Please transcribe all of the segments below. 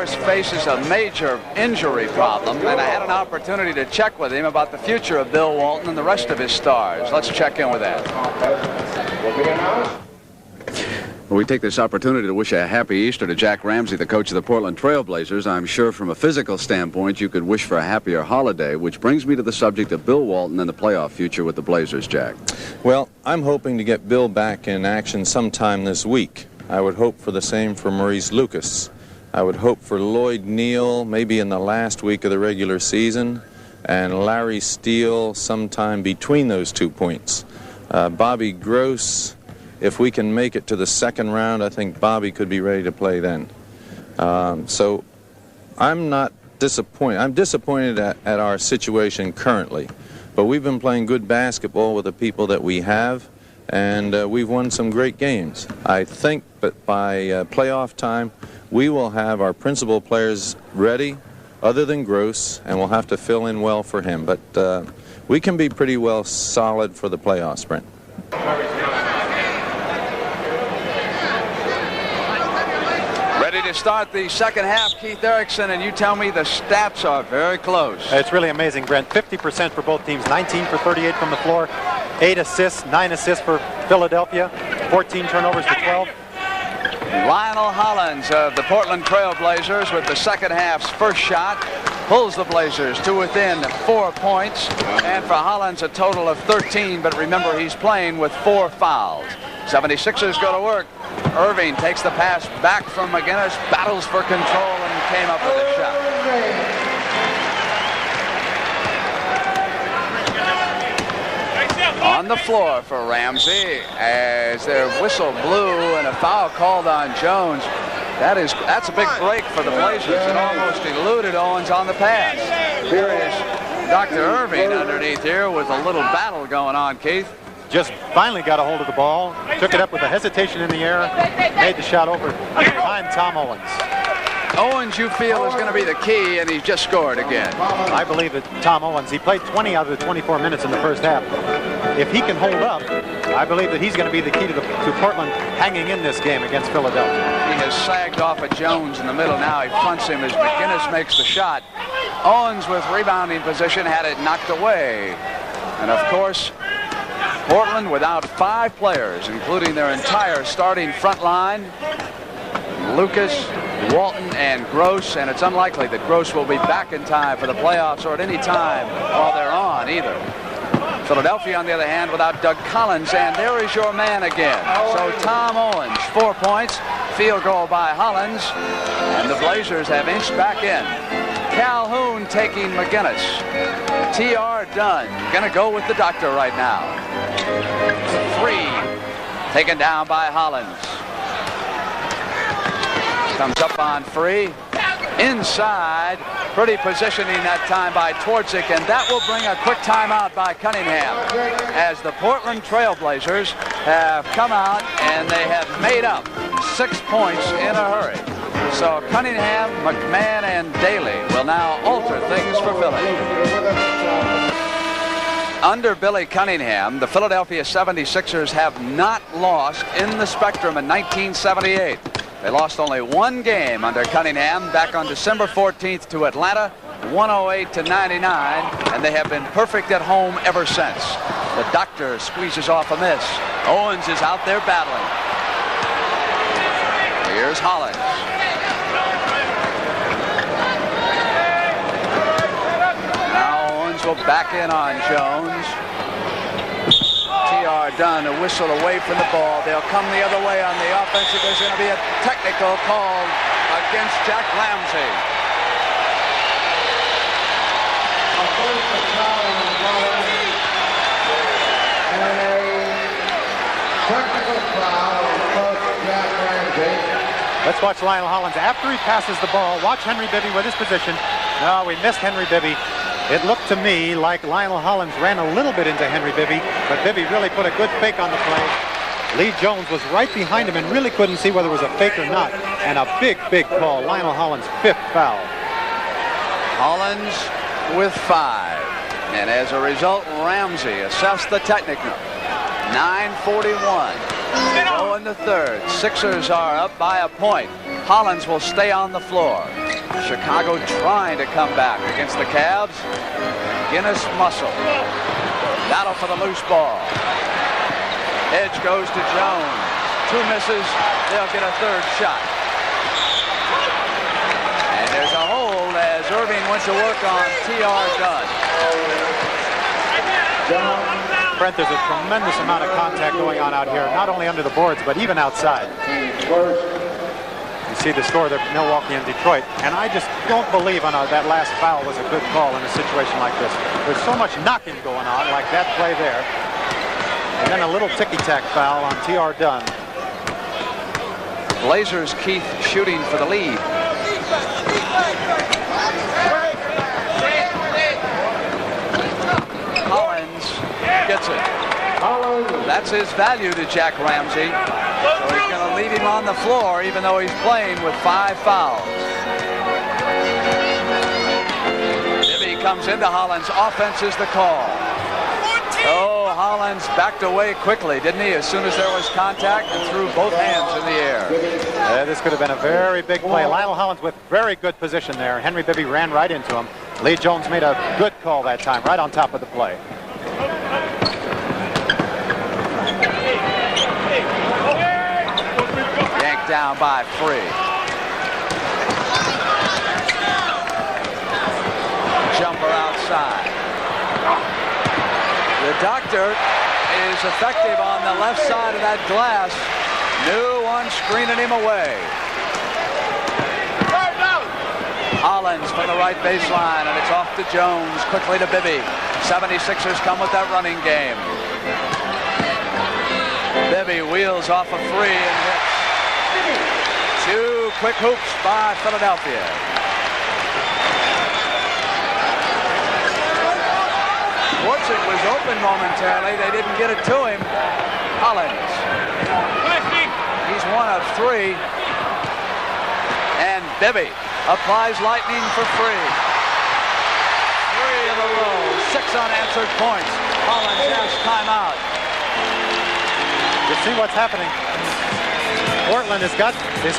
course, faces a major injury problem, and I had an opportunity to check with him about the future of Bill Walton and the rest of his stars. Let's check in with that. Well, we take this opportunity to wish a happy Easter to Jack Ramsay, the coach of the Portland Trail Blazers. I'm sure from a physical standpoint you could wish for a happier holiday, which brings me to the subject of Bill Walton and the playoff future with the Blazers, Jack. Well, I'm hoping to get Bill back in action sometime this week. I would hope for the same for Maurice Lucas. I would hope for Lloyd Neal maybe in the last week of the regular season, and Larry Steele sometime between those 2 points. Bobby Gross, if we can make it to the second round, I think Bobby could be ready to play then. So I'm not disappointed. I'm disappointed at our situation currently, but we've been playing good basketball with the people that we have, and we've won some great games. I think that by playoff time, we will have our principal players ready, other than Gross, and we'll have to fill in well for him. But we can be pretty well solid for the playoffs, Brent. Ready to start the second half, Keith Erickson, and you tell me the stats are very close. It's really amazing, Brent. 50% for both teams, 19 for 38 from the floor, 8 assists, 9 assists for Philadelphia, 14 turnovers to 12. Lionel Hollins of the Portland Trail Blazers with the second half's first shot pulls the Blazers to within 4 points, and for Hollins a total of 13, but remember he's playing with 4 fouls. 76ers go to work. Irving takes the pass back from McGinnis, battles for control, and came up with a shot. On the floor for Ramsay as their whistle blew and a foul called on Jones. That's a big break for the Blazers. It almost eluded Owens on the pass. Here is Dr. Irving underneath here with a little battle going on, Keith. Just finally got a hold of the ball, took it up with a hesitation in the air, made the shot over behind Tom Owens. Owens, you feel, is going to be the key, and he's just scored again. I believe that Tom Owens, he played 20 out of the 24 minutes in the first half. If he can hold up, I believe that he's going to be the key to Portland hanging in this game against Philadelphia. He has sagged off of Jones in the middle now. He fronts him as McGinnis makes the shot. Owens with rebounding position had it knocked away. And of course, Portland without 5 players, including their entire starting front line. Lucas, Walton, and Gross, and it's unlikely that Gross will be back in time for the playoffs or at any time while they're on either. Philadelphia, on the other hand, without Doug Collins, and there is your man again. So Tom Owens, 4 points, field goal by Hollins, and the Blazers have inched back in. Calhoun taking McGinnis. T.R. Dunn gonna go with the doctor right now. 3 taken down by Hollins. Comes up on free. Inside. Pretty positioning that time by Twardzik, and that will bring a quick timeout by Cunningham as the Portland Trail Blazers have come out and they have made up 6 points in a hurry. So Cunningham, McMahon, and Daly will now alter things for Philly. Under Billy Cunningham, the Philadelphia 76ers have not lost in the Spectrum in 1978. They lost only 1 game under Cunningham back on December 14th to Atlanta, 108-99, and they have been perfect at home ever since. The doctor squeezes off a miss. Owens is out there battling. Here's Hollins. Now Owens will back in on Jones. T.R. Dunn, a whistle away from the ball. They'll come the other way on the offensive. There's going to be a technical called against Jack Ramsay. Let's watch Lionel Hollins after he passes the ball. Watch Henry Bibby with his position. No, we missed Henry Bibby. It looked to me like Lionel Hollins ran a little bit into Henry Bibby, but Bibby really put a good fake on the play. Lee Jones was right behind him and really couldn't see whether it was a fake or not. And a big, big call. Lionel Hollins' 5th foul. Hollins with 5. And as a result, Ramsay assessed the technical. 9:41. Go in the third. Sixers are up by a point. Hollins will stay on the floor. Chicago trying to come back against the Cavs. Guinness muscle. Battle for the loose ball. Edge goes to Jones. 2 misses. They'll get a third shot. And there's a hold as Irving went to work on T.R. Dunn. Brent, there's a tremendous amount of contact going on out here, not only under the boards, but even outside. You see the score there, Milwaukee and Detroit. And I just don't believe that last foul was a good call in a situation like this. There's so much knocking going on, like that play there. And then a little ticky-tack foul on T.R. Dunn. Blazers Keith shooting for the lead. Hollins gets it. That's his value to Jack Ramsey. So he's going to leave him on the floor even though he's playing with 5 fouls. Bibby comes into Hollins. Offense is the call. Oh, Hollins backed away quickly, didn't he? As soon as there was contact and threw both hands in the air. This could have been a very big play. Lionel Hollins with very good position there. Henry Bibby ran right into him. Lee Jones made a good call that time, right on top of the play. Yanked down by Free. Jumper outside. The doctor is effective on the left side of that glass. New one screening him away. Hollins from the right baseline, and it's off to Jones. Quickly to Bibby. 76ers come with that running game. Bibby wheels off a free and hits. 2 quick hoops by Philadelphia. It was open momentarily. They didn't get it to him. Hollins. He's 1 of 3. And Bibby applies lightning for Free. 3 in a row. 6 unanswered points. Hollins has timeout. You see what's happening. Portland is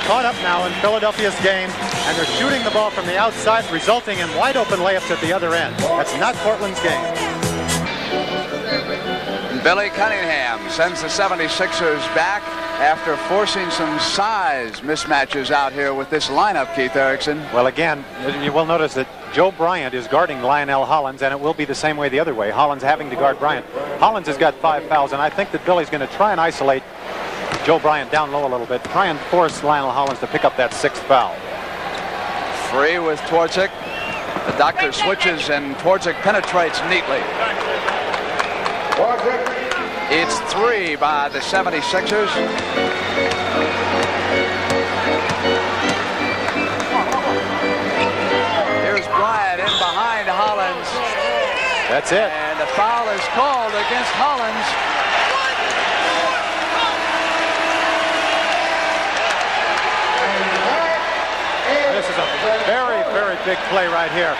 caught up now in Philadelphia's game, and they're shooting the ball from the outside, resulting in wide open layups at the other end. That's not Portland's game. Billy Cunningham sends the 76ers back after forcing some size mismatches out here with this lineup, Keith Erickson. Well, again, you will notice that Joe Bryant is guarding Lionel Hollins, and it will be the same way the other way. Hollins having to guard Bryant. Hollins has got 5 fouls, and I think that Billy's going to try and isolate Joe Bryant down low a little bit, try and force Lionel Hollins to pick up that 6th foul. Free with Twardzik. The doctor switches, and Twardzik penetrates neatly. It's 3 by the 76ers. Here's Bryant in behind Hollins. That's it. And the foul is called against Hollins. This is a very, very big play right here.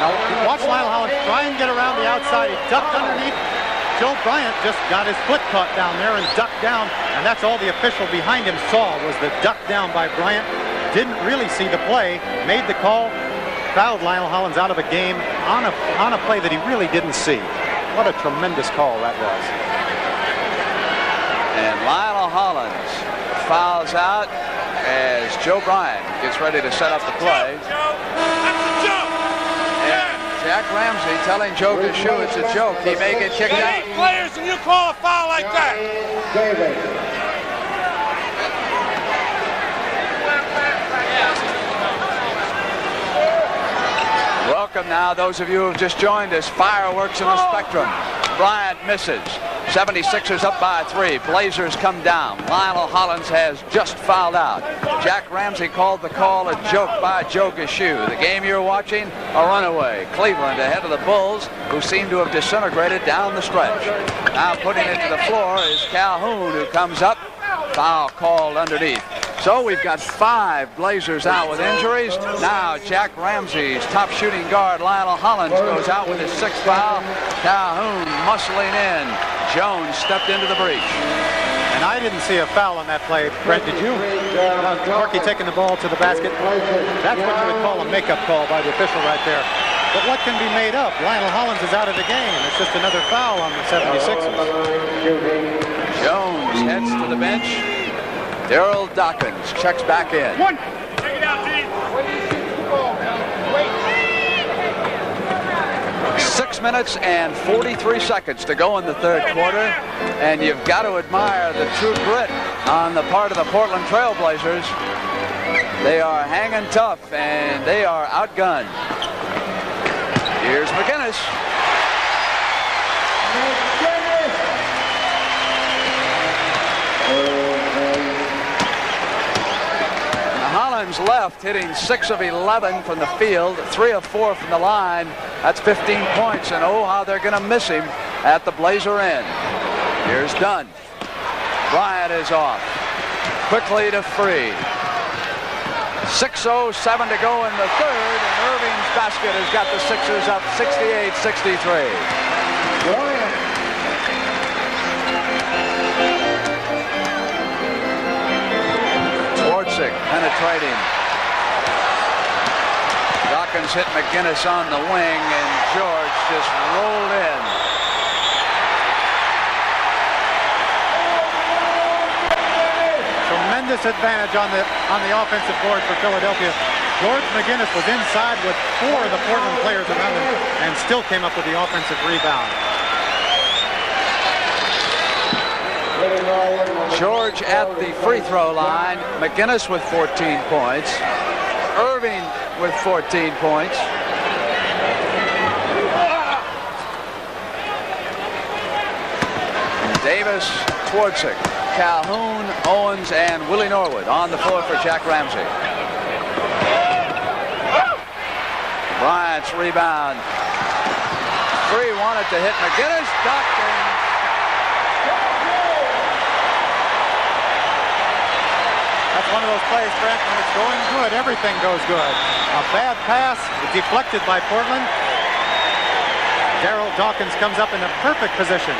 Now, watch Lionel Hollins try and get around the outside. He ducked underneath. Joe Bryant just got his foot caught down there and ducked down, and that's all the official behind him saw was the duck down by Bryant. Didn't really see the play, made the call, fouled Lionel Hollins out of a game on a play that he really didn't see. What a tremendous call that was. And Lionel Hollins fouls out as Joe Bryant gets ready to set up the play. Jack Ramsey telling Joe to shoot. It's a joke. He may get kicked out. Players, and you call a foul like that. Welcome now, those of you who have just joined us. Fireworks in the Spectrum. Bryant misses. 76ers up by 3. Blazers come down. Lionel Hollins has just fouled out. Jack Ramsey called the call a joke by Joe Gashu. The game you're watching, a runaway. Cleveland ahead of the Bulls, who seem to have disintegrated down the stretch. Now putting it to the floor is Calhoun, who comes up. Foul called underneath. So we've got 5 Blazers out with injuries. Now Jack Ramsey's top shooting guard, Lionel Hollins, goes out with his 6th foul. Calhoun muscling in. Jones stepped into the breach. And I didn't see a foul on that play. Brent, did you? Corky taking the ball to the basket. That's what you would call a makeup call by the official right there. But what can be made up? Lionel Hollins is out of the game. It's just another foul on the 76ers. Jones heads to the bench. Daryl Dawkins checks back in. Take it out, D. 6 minutes and 43 seconds to go in the third quarter, and you've got to admire the true grit on the part of the Portland Trail Blazers. They are hanging tough, and they are outgunned. Here's McGinnis. Hollins left, hitting 6 of 11 from the field, 3 of 4 from the line. That's 15 points, and oh, how they're going to miss him at the Blazer end. Here's Dunn. Bryant is off. Quickly to Free. 6:07 to go in the third, and Irving's basket has got the Sixers up 68-63. Twardzik penetrating. Dawkins hit McGinnis on the wing, and George just rolled in. Tremendous advantage on the offensive board for Philadelphia. George McGinnis was inside with 4 of the Portland players around him and still came up with the offensive rebound. George at the free throw line. McGinnis with 14 points. Irving with 14 points. Davis, Twardzik, Calhoun, Owens, and Willie Norwood on the floor for Jack Ramsey. Bryant's rebound. Free wanted to hit McGinnis. Ducked and that's one of those plays, Brent, when it's going good, everything goes good. A bad pass, deflected by Portland. Daryl Dawkins comes up in a perfect position.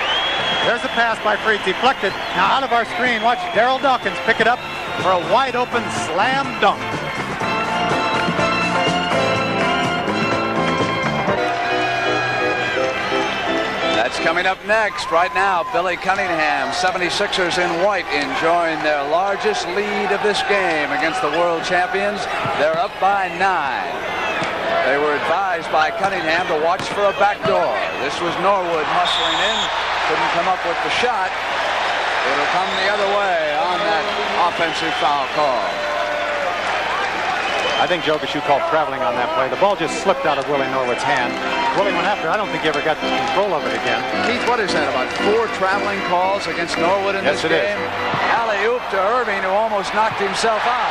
There's a pass by Free, deflected. Now out of our screen, watch Daryl Dawkins pick it up for a wide open slam dunk. that's coming up next. Right now, Billy Cunningham, 76ers in white, enjoying their largest lead of this game against the world champions. They're up by 9. They were advised by Cunningham to watch for a backdoor. This was Norwood muscling in. Couldn't come up with the shot. It'll come the other way on that offensive foul call. I think Joe Gashue called traveling on that play. The ball just slipped out of Willie Norwood's hand. Willie went after. I don't think he ever got control of it again. Keith, what is that, about 4 traveling calls against Norwood in this game? Alley-oop to Irving, who almost knocked himself out.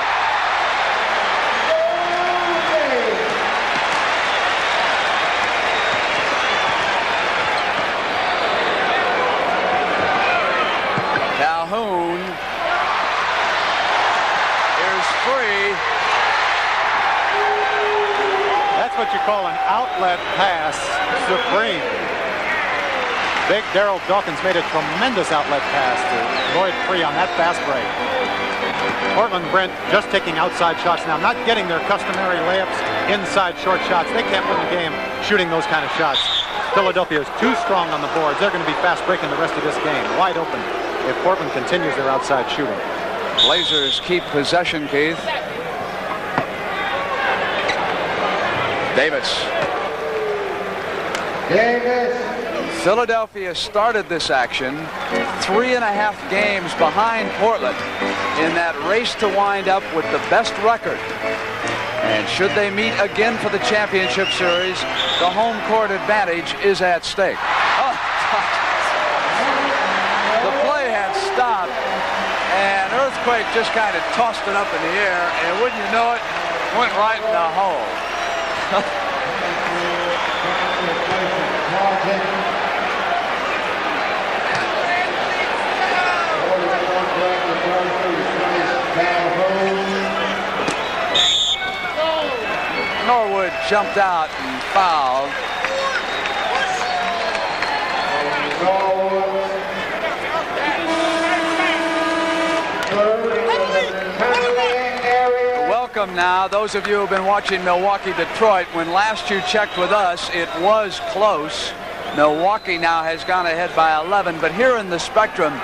Calhoun. Here's Free. That's what you call an outlet pass supreme. Big Daryl Dawkins made a tremendous outlet pass to Lloyd Free on that fast break. Portland, Brent, just taking outside shots now, not getting their customary layups, inside short shots. They can't win the game shooting those kind of shots. Philadelphia is too strong on the boards. They're going to be fast breaking the rest of this game, wide open, if Portland continues their outside shooting. Blazers keep possession, Keith. Davis. Philadelphia started this action 3.5 games behind Portland in that race to wind up with the best record. And should they meet again for the championship series, the home court advantage is at stake. Oh, the play had stopped, and Earthquake just kind of tossed it up in the air, and wouldn't you know it, went right in the hole. Norwood jumped out and fouled. Welcome now, those of you who have been watching Milwaukee-Detroit. When last you checked with us, it was close. Milwaukee now has gone ahead by 11, but here in the Spectrum,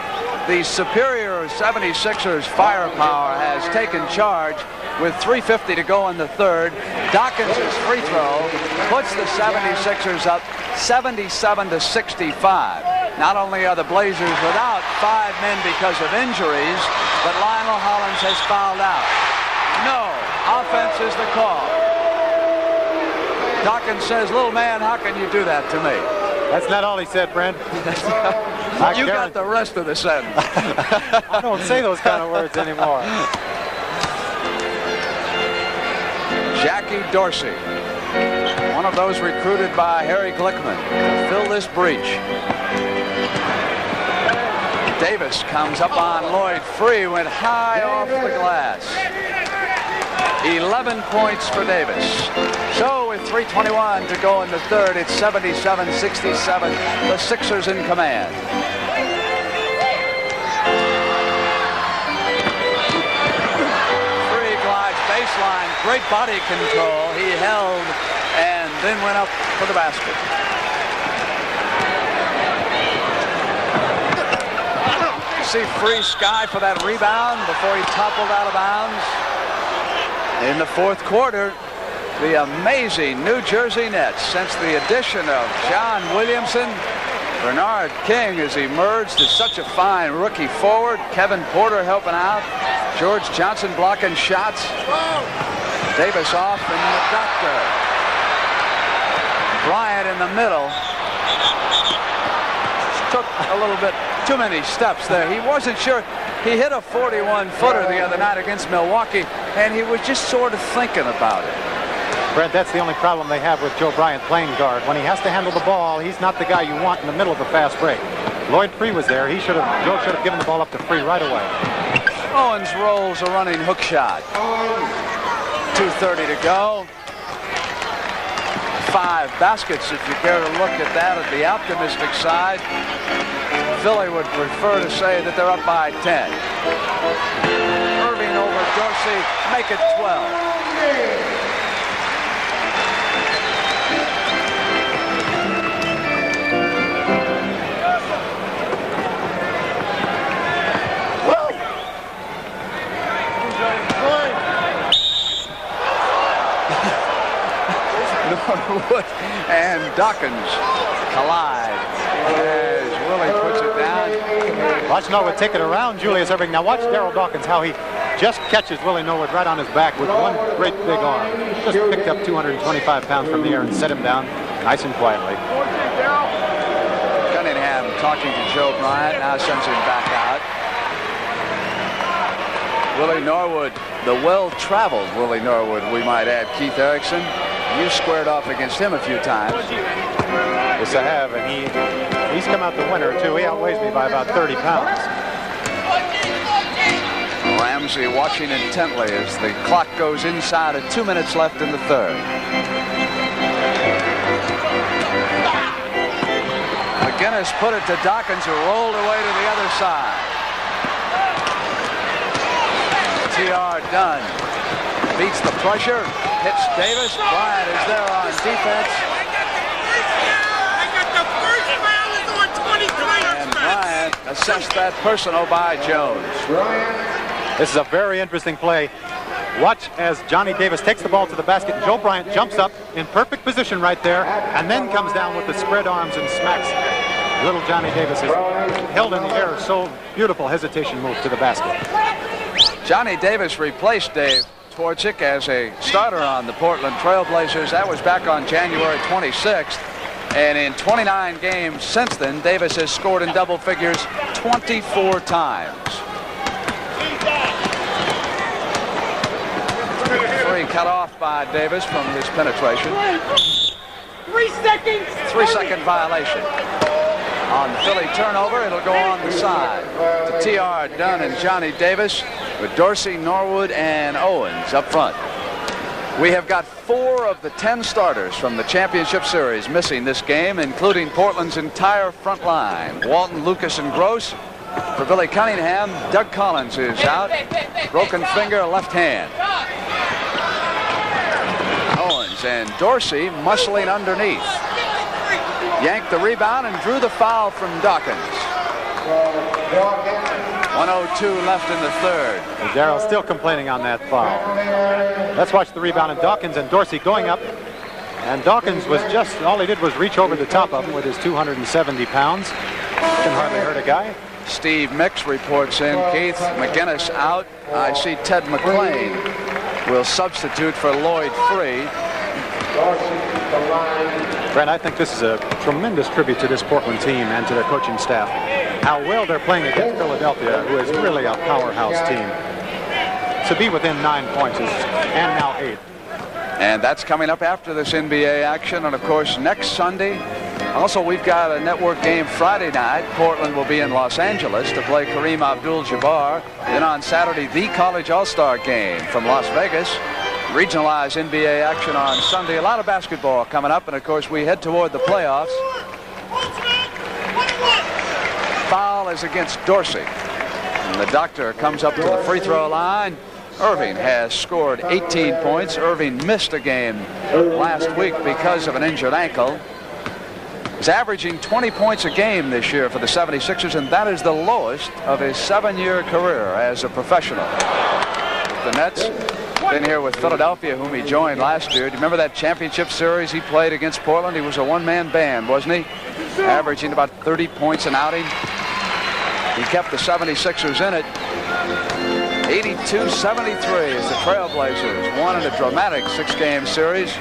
the superior 76ers firepower has taken charge with 3:50 to go in the third. Dawkins' free throw puts the 76ers up 77-65. Not only are the Blazers without 5 men because of injuries, but Lionel Hollins has fouled out. No, offense is the call. Dawkins says, "Little man, how can you do that to me?" That's not all he said, Brent. You got the rest of the sentence. I don't say those kind of words anymore. Jackie Dorsey, one of those recruited by Harry Glickman to fill this breach. Davis comes up on Lloyd. Free, went high off the glass. 11 points for Davis. So with 3:21 to go in the third, it's 77-67. The Sixers in command. Free glides baseline. Great body control. He held and then went up for the basket. See Free sky for that rebound before he toppled out of bounds. In the fourth quarter, the amazing New Jersey Nets, since the addition of John Williamson, Bernard King has emerged as such a fine rookie forward. Kevin Porter helping out. George Johnson blocking shots. Davis off and the doctor. Bryant in the middle. Took a little bit too many steps there. He wasn't sure. He hit a 41-footer the other night against Milwaukee, and he was just sort of thinking about it. Brent, that's the only problem they have with Joe Bryant playing guard. When he has to handle the ball, he's not the guy you want in the middle of a fast break. Lloyd Free was there. Joe should have given the ball up to Free right away. Owens rolls a running hook shot. 2:30 to go. 5 baskets, if you care to look at that at the optimistic side. Philly would prefer to say that they're up by 10. Irving over Dorsey, make it 12. Norwood and Dawkins collide as Willie puts it down. Watch Norwood take it around Julius Irving. Now watch Darryl Dawkins, how he just catches Willie Norwood right on his back with one great big arm. Just picked up 225 pounds from the air and set him down nice and quietly. Cunningham talking to Joe Bryant, now sends him back out. Willie Norwood, the well-traveled Willie Norwood, we might add. Keith Erickson, you squared off against him a few times. Yes, I have, and he's come out the winner, too. He outweighs me by about 30 pounds. Ramsey watching intently as the clock goes inside of 2 minutes left in the third. McGinnis put it to Dawkins, who rolled away to the other side. T.R. Dunn beats the pressure, hits Davis. Bryant is there on defense. And Bryant assessed that personal by Jones. This is a very interesting play. Watch as Johnny Davis takes the ball to the basket. Joe Bryant jumps up in perfect position right there and then comes down with the spread arms and smacks. Little Johnny Davis is held in the air. So beautiful hesitation move to the basket. Johnny Davis replaced Dave Twardzik as a starter on the Portland Trail Blazers. That was back on January 26th. And in 29 games since then, Davis has scored in double figures 24 times. Free cut off by Davis from his penetration. 3 seconds. 3-second violation. On the Philly turnover, it'll go on the side to T.R. Dunn and Johnny Davis with Dorsey, Norwood, and Owens up front. We have got 4 of the 10 starters from the championship series missing this game, including Portland's entire front line. Walton, Lucas, and Gross, For Billy Cunningham, Doug Collins is out. Broken finger, left hand. Owens and Dorsey muscling underneath. Yanked the rebound and drew the foul from Dawkins. 1:02 left in the third. Darrell still complaining on that foul. Let's watch the rebound, and Dawkins and Dorsey going up. And Dawkins was just, all he did was reach over the top of him with his 270 pounds. Can hardly hurt a guy. Steve Mix reports in. Keith McGinnis out. I see Ted McClain will substitute for Lloyd Free. Brent, I think this is a tremendous tribute to this Portland team and to their coaching staff. How well they're playing against Philadelphia, who is really a powerhouse team. To be within 9 points and now 8. And that's coming up after this NBA action. And of course, next Sunday, also we've got a network game Friday night. Portland will be in Los Angeles to play Kareem Abdul-Jabbar. Then on Saturday, the College All-Star game from Las Vegas. Regionalized NBA action on Sunday. A lot of basketball coming up. And of course, we head toward the playoffs. Foul is against Dorsey. And the doctor comes up to the free throw line. Irving has scored 18 points. Irving missed a game last week because of an injured ankle. He's averaging 20 points a game this year for the 76ers, and that is the lowest of his 7-year career as a professional. The Nets been here with Philadelphia, whom he joined last year. Do you remember that championship series he played against Portland? He was a one-man band, wasn't he? Averaging about 30 points an outing. He kept the 76ers in it. 82-73 as the Trailblazers won in a dramatic 6-game series.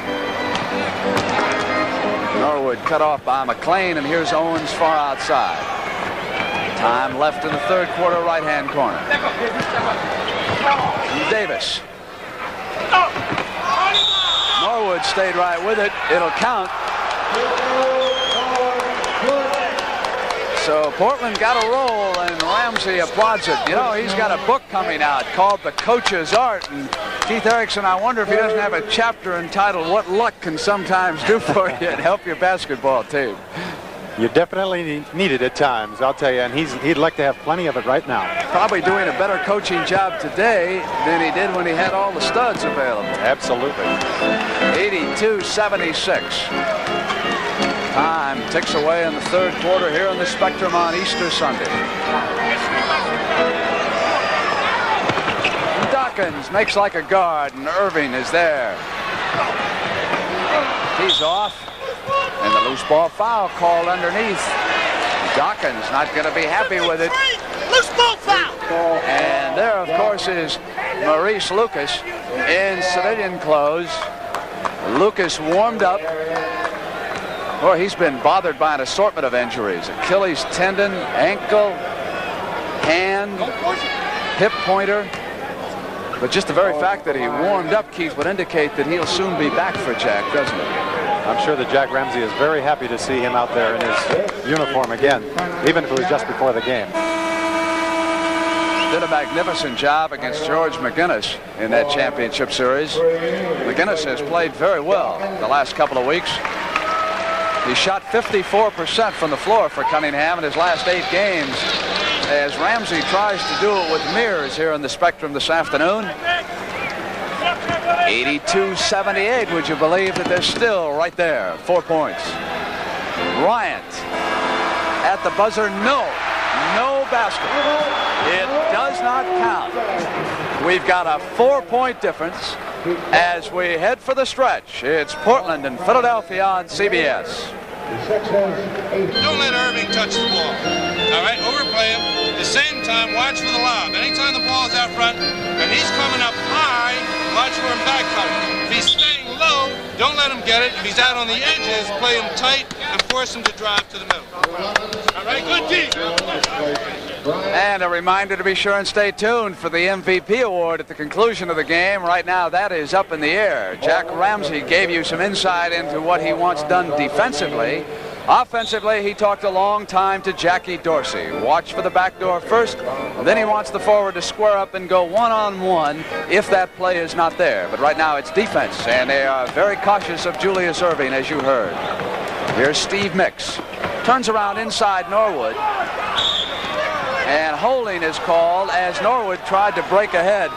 Norwood cut off by McClain, and here's Owens far outside. Time left in the third quarter, right-hand corner. Davis. Norwood stayed right with it. It'll count. So Portland got a roll, and Ramsey applauds it. You know, he's got a book coming out called The Coach's Art. And Keith Erickson, I wonder if he doesn't have a chapter entitled What Luck Can Sometimes Do For You and Help Your Basketball Team. You definitely need it at times, I'll tell you, and he'd like to have plenty of it right now. Probably doing a better coaching job today than he did when he had all the studs available. Absolutely. 82-76. Time ticks away in the third quarter here in the Spectrum on Easter Sunday. Dawkins makes like a guard, and Irving is there. He's off, and the loose ball foul called underneath. Dawkins not going to be happy with it. Loose ball foul. And there, of course, is Maurice Lucas in civilian clothes. Lucas warmed up. Boy, he's been bothered by an assortment of injuries. Achilles tendon, ankle, hand, hip pointer. But just the very fact that he warmed up, Keith, would indicate that he'll soon be back for Jack, doesn't it? I'm sure that Jack Ramsey is very happy to see him out there in his uniform again, even if it was just before the game. Did a magnificent job against George McGinnis in that championship series. McGinnis has played very well the last couple of weeks. He shot 54% from the floor for Cunningham in his last 8 games, as Ramsey tries to do it with Mears here in the Spectrum this afternoon. 82-78, would you believe that they're still right there? 4 points. Bryant at the buzzer, no basket. It does not count. We've got a 4-point difference as we head for the stretch. It's Portland and Philadelphia on CBS. Don't let Irving touch the ball. All right, overplay him. At the same time, watch for the lob. Anytime the ball's out front and he's coming up high, watch for him back coming. If he's staying low, don't let him get it. If he's out on the edges, play him tight and force him to drive to the middle. All right, good D. And a reminder to be sure and stay tuned for the MVP award at the conclusion of the game. Right now, that is up in the air. Jack Ramsey gave you some insight into what he wants done defensively. Offensively, he talked a long time to Jackie Dorsey. Watch for the back door first, then he wants the forward to square up and go one-on-one if that play is not there. But right now, it's defense, and they are very cautious of Julius Irving, as you heard. Here's Steve Mix. Turns around inside Norwood. And holding is called as Norwood tried to break ahead.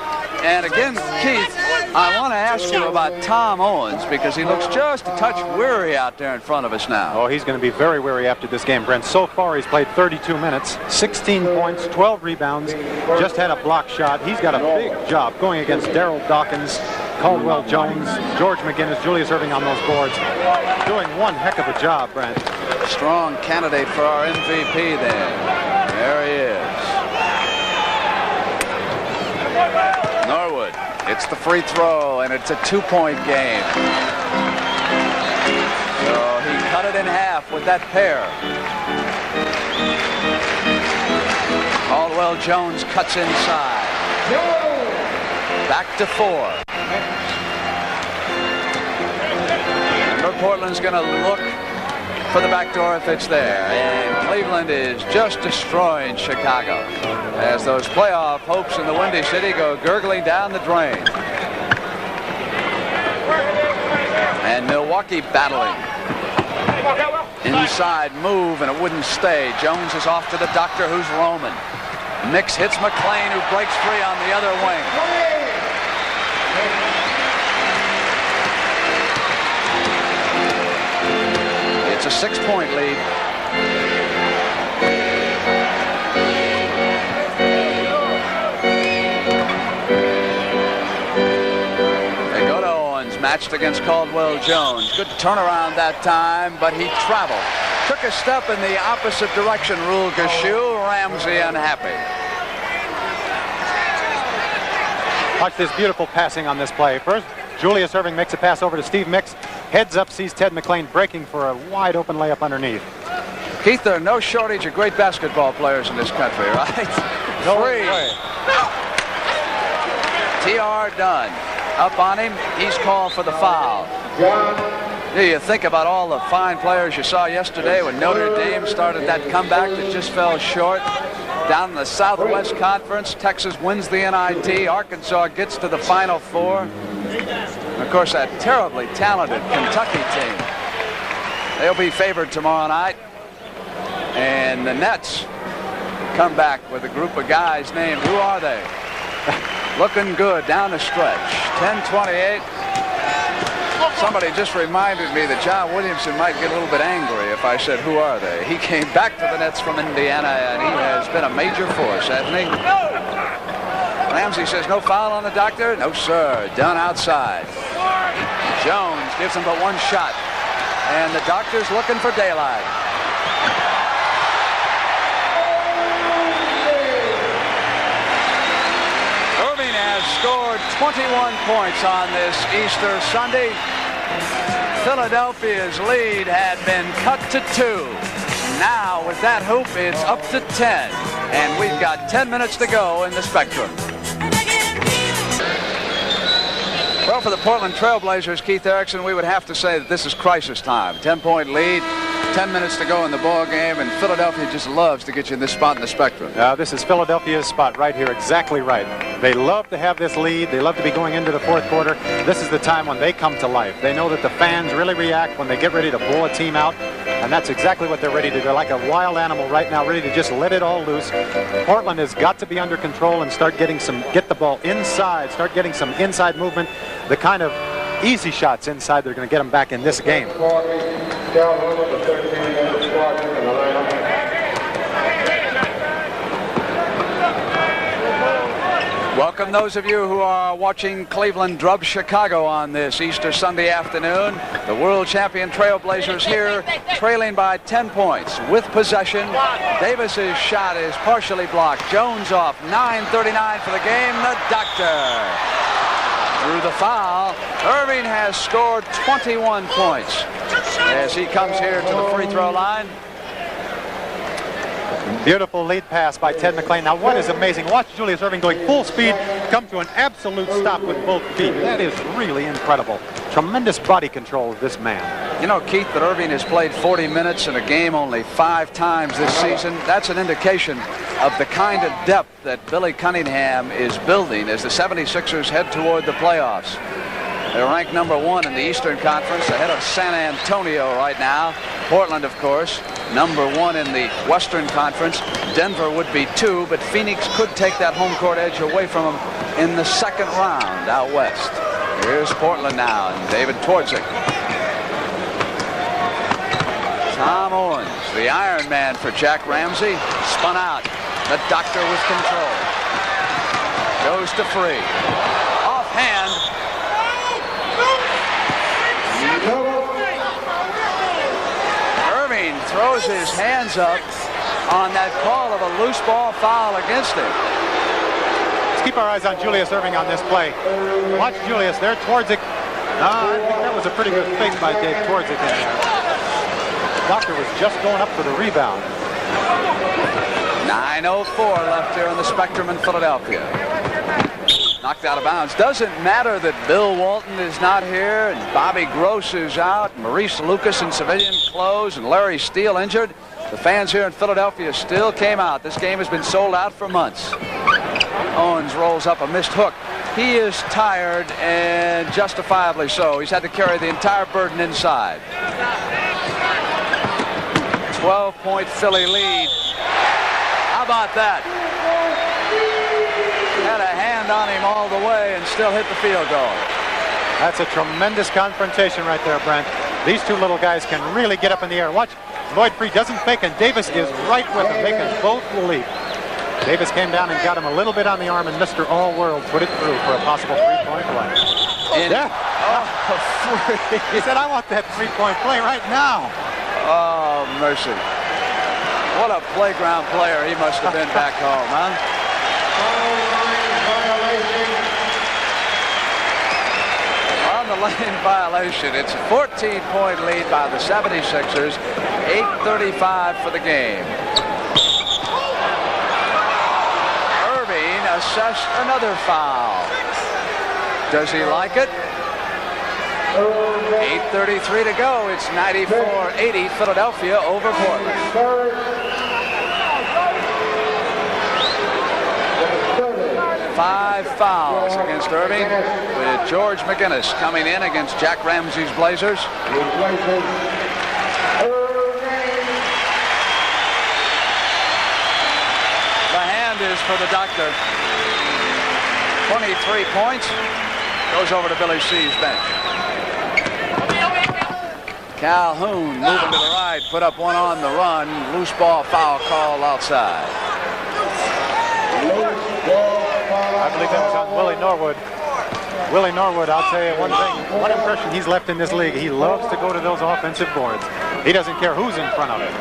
And again, Keith, I want to ask you about Tom Owens because he looks just a touch weary out there in front of us now. Oh, he's going to be very weary after this game, Brent. So far, he's played 32 minutes, 16 points, 12 rebounds, just had a block shot. He's got a big job going against Daryl Dawkins, Caldwell Jones, George McGinnis, Julius Erving on those boards. Doing one heck of a job, Brent. Strong candidate for our MVP then. There he is. Norwood, it's the free throw, and it's a 2-point game. So he cut it in half with that pair. Caldwell Jones cuts inside. Back to 4. Remember, Portland's going to look for the back door if it's there. And Cleveland is just destroying Chicago as those playoff hopes in the Windy City go gurgling down the drain. And Milwaukee battling. Inside move, and it wouldn't stay. Jones is off to the doctor, who's roaming. Mix hits McClain, who breaks free on the other wing. It's a 6-point lead. They go to Owens, matched against Caldwell Jones. Good turnaround that time, but he traveled. Took a step in the opposite direction, Rule Gashu. Ramsey unhappy. Watch this beautiful passing on this play. First, Julius Erving makes a pass over to Steve Mix. Heads up, sees Ted McClain breaking for a wide open layup underneath. Keith, there are no shortage of great basketball players in this country, right? No Free. way. T.R. Dunn up on him. He's called for the foul. You think about all the fine players you saw yesterday when Notre Dame started that comeback that just fell short. Down in the Southwest Conference, Texas wins the NIT. Arkansas gets to the Final Four. And of course, that terribly talented Kentucky team. They'll be favored tomorrow night. And the Nets come back with a group of guys named, who are they? Looking good down the stretch. 10-28. Somebody just reminded me that John Williamson might get a little bit angry if I said, who are they? He came back to the Nets from Indiana, and he has been a major force, hasn't he? Ramsey says, no foul on the doctor? No, sir. Done outside. Jones gives him but one shot, and the doctor's looking for daylight. Erving has scored 21 points on this Easter Sunday. Philadelphia's lead had been cut to 2. Now, with that hoop, it's up to 10. And we've got 10 minutes to go in the Spectrum. Well, for the Portland Trailblazers, Keith Erickson, we would have to say that this is crisis time. 10-point lead, 10 minutes to go in the ball game, and Philadelphia just loves to get you in this spot in the Spectrum. This is Philadelphia's spot right here, exactly right. They love to have this lead. They love to be going into the fourth quarter. This is the time when they come to life. They know that the fans really react when they get ready to blow a team out, and that's exactly what they're ready to do. They're like a wild animal right now, ready to just let it all loose. Portland has got to be under control and start getting get the ball inside, start getting some inside movement, the kind of easy shots inside they're going to get them back in this game. Welcome those of you who are watching Cleveland drub Chicago on this Easter Sunday afternoon. The world champion Trailblazers here trailing by 10 points with possession. Davis's shot is partially blocked. Jones off. 9:39 for the game. The doctor. Through the foul, Erving has scored 21 points as he comes here to the free throw line. Beautiful lead pass by Ted McClain. Now, what is amazing? Watch Julius Erving going full speed, come to an absolute stop with both feet. That is really incredible. Tremendous body control of this man. You know, Keith, that Erving has played 40 minutes in a game only 5 times this season. That's an indication of the kind of depth that Billy Cunningham is building as the 76ers head toward the playoffs. They're ranked number 1 in the Eastern Conference, ahead of San Antonio right now. Portland, of course. #1 in the Western Conference. Denver would be 2, but Phoenix could take that home court edge away from them in the second round out west. Here's Portland now, and David Twardzik. Tom Owens, the Iron Man for Jack Ramsey, spun out. The doctor with control. Goes to free. Offhand. Irving throws his hands up on that call of a loose ball foul against him. Let's keep our eyes on Julius Irving on this play. Watch Julius there. Twardzik. I think that was a pretty good fake by Dave Twardzik in there. Doctor was just going up for the rebound. 9:04 left here on the Spectrum in Philadelphia. Knocked out of bounds. Doesn't matter that Bill Walton is not here and Bobby Gross is out, Maurice Lucas in civilian clothes, and Larry Steele injured. The fans here in Philadelphia still came out. This game has been sold out for months. Owens rolls up a missed hook. He is tired, and justifiably so. He's had to carry the entire burden inside. 12-point Philly lead. How about that? Had a hand on him all the way and still hit the field goal. That's a tremendous confrontation right there, Brent. These two little guys can really get up in the air. Watch, Lloyd Free doesn't fake, and Davis is right with him. They can both leap. Davis came down and got him a little bit on the arm, and Mr. All-World put it through for a possible three-point play. Yeah. He said, I want that three-point play right now. Oh, mercy. What a playground player he must have been back home, huh? On the lane violation. It's a 14-point lead by the 76ers. 8:35 for the game. Irving assessed another foul. Does he like it? 8:33 to go. It's 94-80 Philadelphia over Portland. 5 fouls against Irving, with George McGinnis coming in against Jack Ramsey's Blazers. The hand is for the doctor. 23 points. Goes over to Billy C's bench. Calhoun moving to the right, put up one on the run. Loose ball foul call outside. I believe that was on Willie Norwood. Willie Norwood, I'll tell you one thing, one impression he's left in this league. He loves to go to those offensive boards. He doesn't care who's in front of him.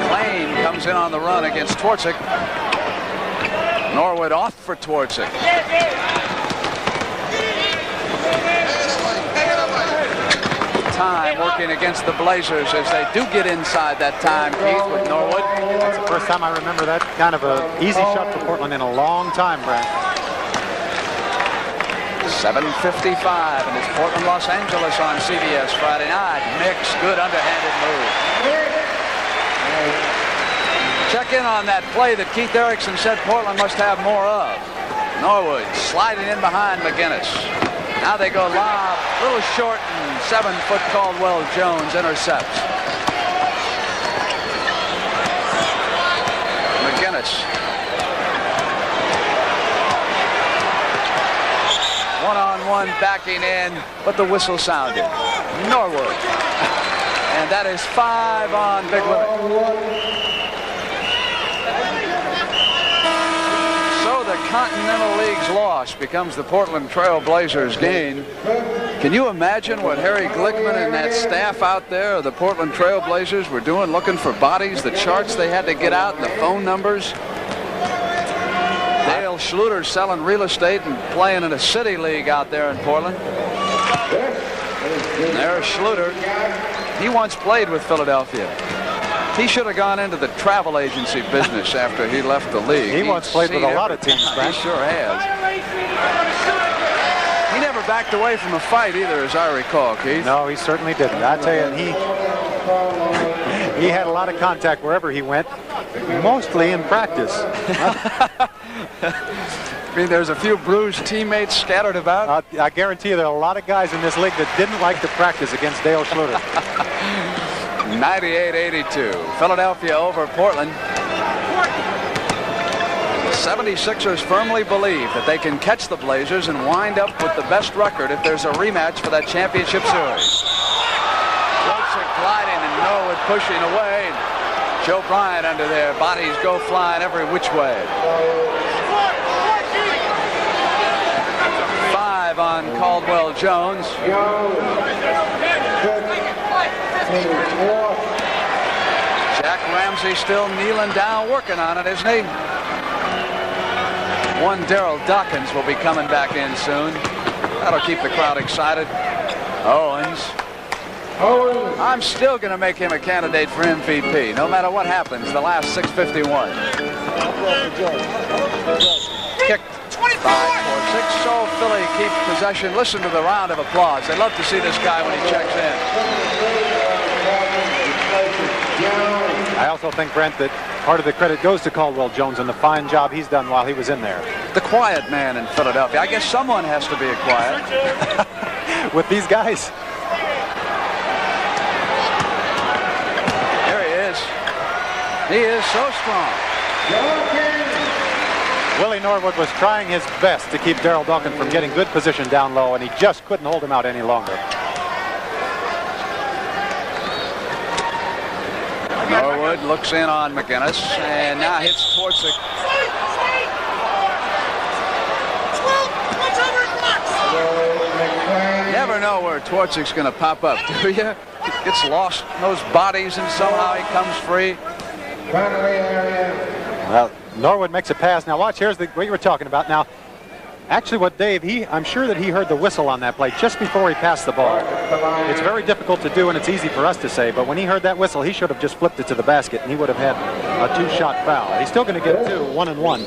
Klain comes in on the run against Twardzik. Norwood off for Twardzik. Time working against the Blazers as they do get inside that time, Keith, with Norwood. That's the first time I remember that kind of an easy shot for Portland in a long time, Brad. 7:55, and it's Portland, Los Angeles on CBS Friday night. Mix, good underhanded move. Check in on that play that Keith Erickson said Portland must have more of. Norwood sliding in behind McGinnis. Now they go lob, a little short, and 7-foot Caldwell Jones intercepts. McGinnis. One-on-one backing in, but the whistle sounded. Norwood. And that is 5 on Big Limit. So the Continental League's loss becomes the Portland Trail Blazers' gain. Can you imagine what Harry Glickman and that staff out there of the Portland Trail Blazers were doing, looking for bodies, the charts they had to get out, and the phone numbers? Dale Schluter selling real estate and playing in a city league out there in Portland. And there's Schluter. He once played with Philadelphia. He should have gone into the travel agency business after he left the league. He once played with a lot of teams, Brad. He sure has. He never backed away from a fight either, as I recall, Keith. No, he certainly didn't. I tell you, he had a lot of contact wherever he went, mostly in practice. I mean, there's a few bruised teammates scattered about. I guarantee you there are a lot of guys in this league that didn't like to practice against Dale Schluter. 98-82. Philadelphia over Portland. The 76ers firmly believe that they can catch the Blazers and wind up with the best record if there's a rematch for that championship series. Joseph gliding and Norwood pushing away. Joe Bryant under there. Bodies go flying every which way. 5 on Caldwell Jones. Jack Ramsey still kneeling down, working on it, isn't he? One Daryl Dawkins will be coming back in soon. That'll keep the crowd excited. Owens. I'm still going to make him a candidate for MVP, no matter what happens. The last 6:51. Kicked 5-4-6. So Philly keeps possession. Listen to the round of applause. They love to see this guy when he checks in. I also think, Brent, that part of the credit goes to Caldwell Jones and the fine job he's done while he was in there. The quiet man in Philadelphia. I guess someone has to be quiet. With these guys. There he is. He is so strong. Willie Norwood was trying his best to keep Daryl Dawkins from getting good position down low, and he just couldn't hold him out any longer. Norwood looks in on McGinnis and now hits Twardzik. Never know where Twardzik's going to pop up, do you? He gets lost in those bodies and somehow he comes free. Well, Norwood makes a pass. Now watch, here's what you were talking about. Now, actually what Dave, I'm sure that he heard the whistle on that play just before he passed the ball. It's very difficult to do and it's easy for us to say, but when he heard that whistle, he should have just flipped it to the basket and he would have had a 2-shot foul. He's still going to get 2, 1 and 1.